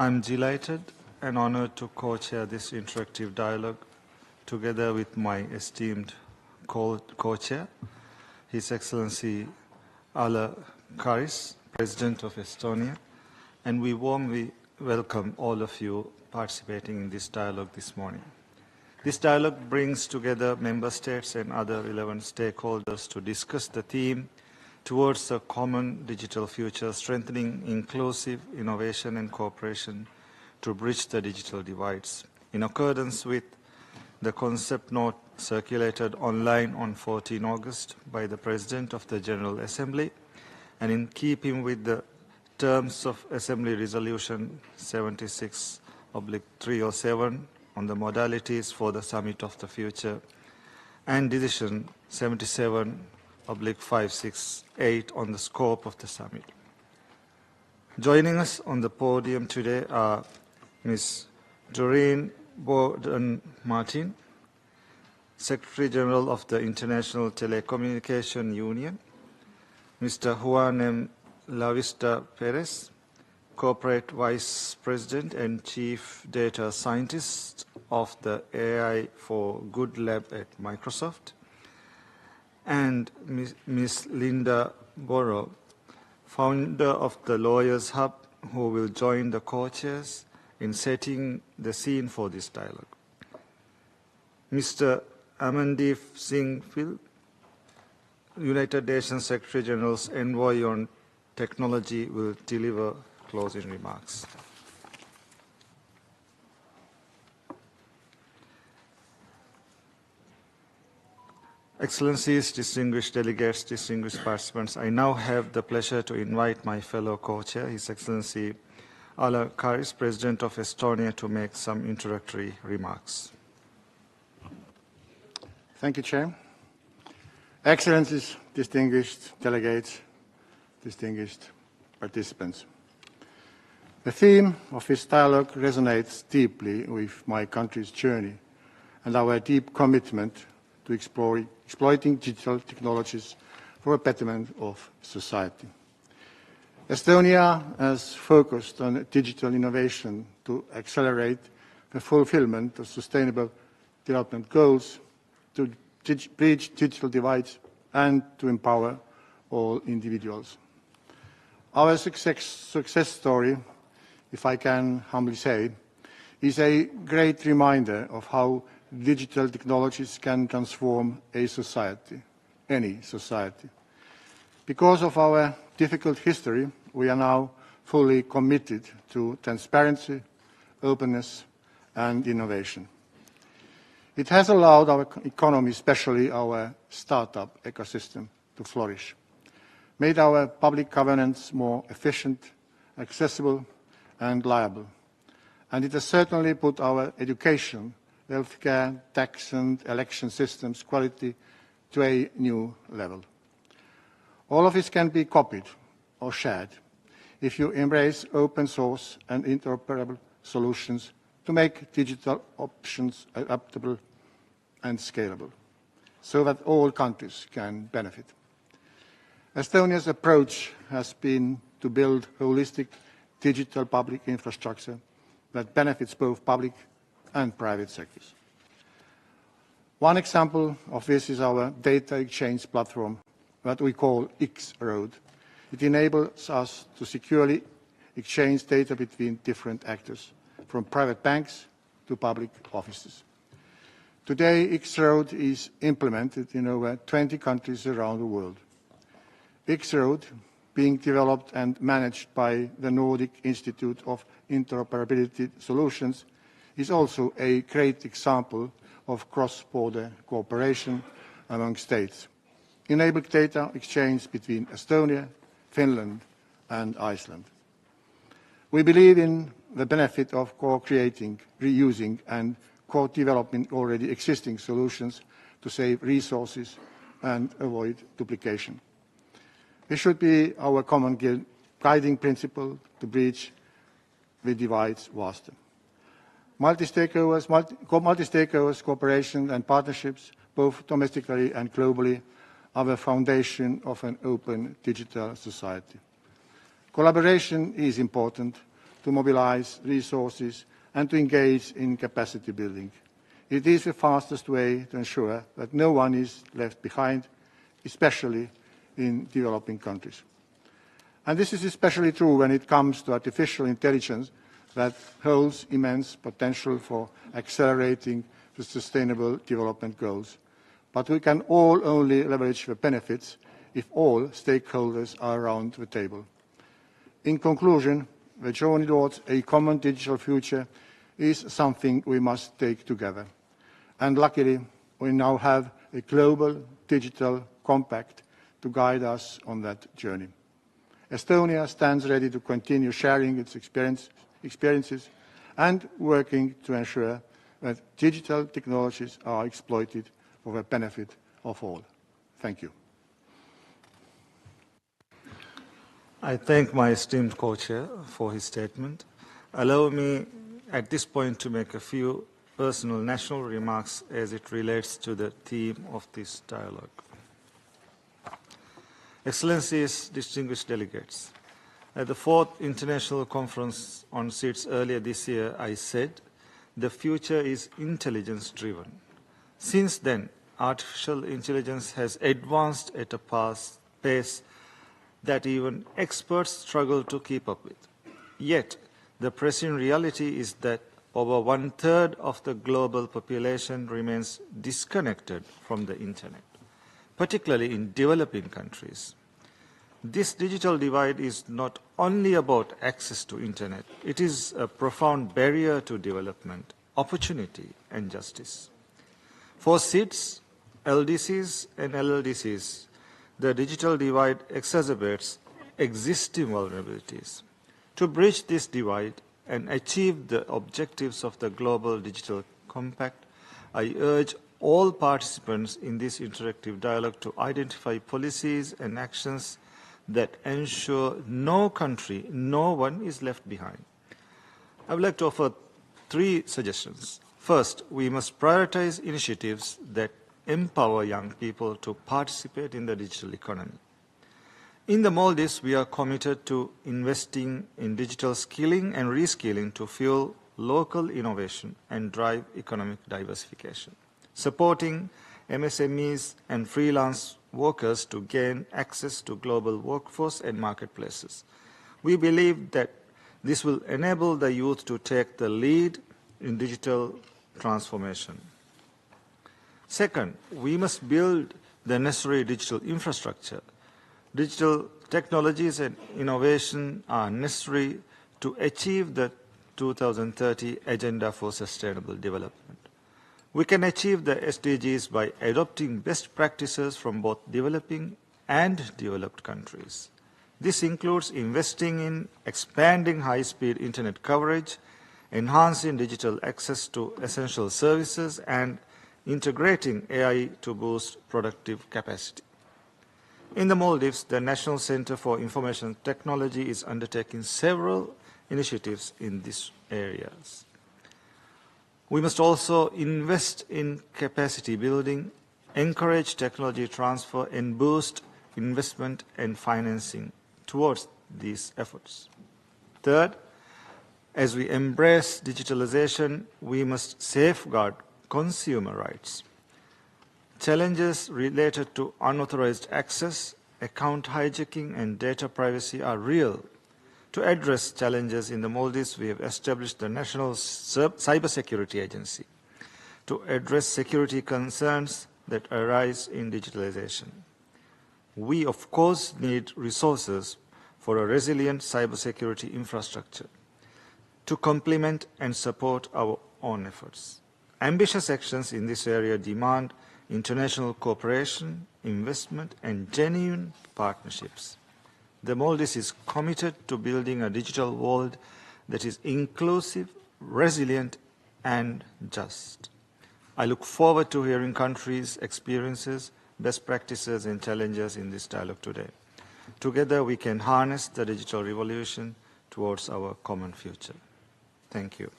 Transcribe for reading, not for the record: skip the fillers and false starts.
I'm delighted and honored to co-chair this interactive dialogue together with my esteemed co-chair, His Excellency Ala Karis, President of Estonia, and we warmly welcome all of you participating in this dialogue this morning. This dialogue brings together member states and other relevant stakeholders to discuss the theme towards a common digital future, strengthening inclusive innovation and cooperation to bridge the digital divides. In accordance with the concept note circulated online on 14 August by the President of the General Assembly, and in keeping with the terms of Assembly Resolution 76/307 on the modalities for the Summit of the Future, and Decision 77/568 on the scope of the summit. Joining us on the podium today are Ms. Doreen Borden-Martin, Secretary General of the International Telecommunication Union, Mr. Juan M. Lavista Perez, Corporate Vice President and Chief Data Scientist of the AI for Good Lab at Microsoft, and Ms. Linda Borrow, founder of the Lawyers Hub, who will join the co-chairs in setting the scene for this dialogue. Mr. Amandeep Singh Phil, United Nations Secretary General's Envoy on Technology, will deliver closing remarks. Excellencies, distinguished delegates, distinguished participants, I now have the pleasure to invite my fellow co-chair, His Excellency Ala Karis, President of Estonia, to make some introductory remarks. Thank you, Chair. Excellencies, distinguished delegates, distinguished participants. The theme of this dialogue resonates deeply with my country's journey and our deep commitment to exploiting digital technologies for a betterment of society. Estonia has focused on digital innovation to accelerate the fulfillment of sustainable development goals, to bridge digital divides, and to empower all individuals. Our success story, if I can humbly say, is a great reminder of how digital technologies can transform a society, any society. Because of our difficult history, we are now fully committed to transparency, openness, and innovation. It has allowed our economy, especially our startup ecosystem, to flourish, made our public governance more efficient, accessible, and liable. And it has certainly put our education, healthcare, tax, and election systems quality to a new level. All of this can be copied or shared if you embrace open source and interoperable solutions to make digital options adaptable and scalable, so that all countries can benefit. Estonia's approach has been to build holistic digital public infrastructure that benefits both public and private sectors. One example of this is our data exchange platform that we call X-Road. It enables us to securely exchange data between different actors, from private banks to public offices. Today, X-Road is implemented in over 20 countries around the world. X-Road, being developed and managed by the Nordic Institute of Interoperability Solutions, is also a great example of cross-border cooperation among states, enabling data exchange between Estonia, Finland, and Iceland. We believe in the benefit of co-creating, reusing, and co-developing already existing solutions to save resources and avoid duplication. This should be our common guiding principle to bridge the divides faster. Multi-stakeholders cooperation and partnerships, both domestically and globally, are the foundation of an open digital society. Collaboration is important, to mobilize resources and to engage in capacity building. It is the fastest way to ensure that no one is left behind, especially in developing countries. And this is especially true when it comes to artificial intelligence that holds immense potential for accelerating the Sustainable Development Goals. But we can all only leverage the benefits if all stakeholders are around the table. In conclusion, the journey towards a common digital future is something we must take together. And luckily, we now have a global digital compact to guide us on that journey. Estonia stands ready to continue sharing its experiences and working to ensure that digital technologies are exploited for the benefit of all. Thank you. I thank my esteemed co-chair for his statement. Allow me at this point to make a few personal national remarks as it relates to the theme of this dialogue. Excellencies, distinguished delegates, at the 4th International Conference on Seeds earlier this year, I said, the future is intelligence-driven. Since then, artificial intelligence has advanced at a pace that even experts struggle to keep up with. Yet, the pressing reality is that over 1/3 of the global population remains disconnected from the internet, particularly in developing countries. This digital divide is not only about access to internet, it is a profound barrier to development, opportunity, and justice. For SIDS, LDCs, and LLDCs, the digital divide exacerbates existing vulnerabilities. To bridge this divide and achieve the objectives of the Global Digital Compact, I urge all participants in this interactive dialogue to identify policies and actions that ensure no country, no one is left behind. I would like to offer 3 suggestions. First, we must prioritize initiatives that empower young people to participate in the digital economy. In the Maldives, we are committed to investing in digital skilling and reskilling to fuel local innovation and drive economic diversification, supporting MSMEs and freelance workers to gain access to global workforce and marketplaces. We believe that this will enable the youth to take the lead in digital transformation. Second, we must build the necessary digital infrastructure. Digital technologies and innovation are necessary to achieve the 2030 Agenda for Sustainable Development. We can achieve the SDGs by adopting best practices from both developing and developed countries. This includes investing in expanding high-speed internet coverage, enhancing digital access to essential services, and integrating AI to boost productive capacity. In the Maldives, the National Center for Information Technology is undertaking several initiatives in these areas. We must also invest in capacity building, encourage technology transfer, and boost investment and financing towards these efforts. Third, as we embrace digitalization, we must safeguard consumer rights. Challenges related to unauthorized access, account hijacking, and data privacy are real. To address challenges in the Maldives, we have established the National Cybersecurity Agency to address security concerns that arise in digitalization. We, of course, need resources for a resilient cybersecurity infrastructure to complement and support our own efforts. Ambitious actions in this area demand international cooperation, investment, and genuine partnerships. The Maldives is committed to building a digital world that is inclusive, resilient, and just. I look forward to hearing countries' experiences, best practices, and challenges in this dialogue today. Together, we can harness the digital revolution towards our common future. Thank you.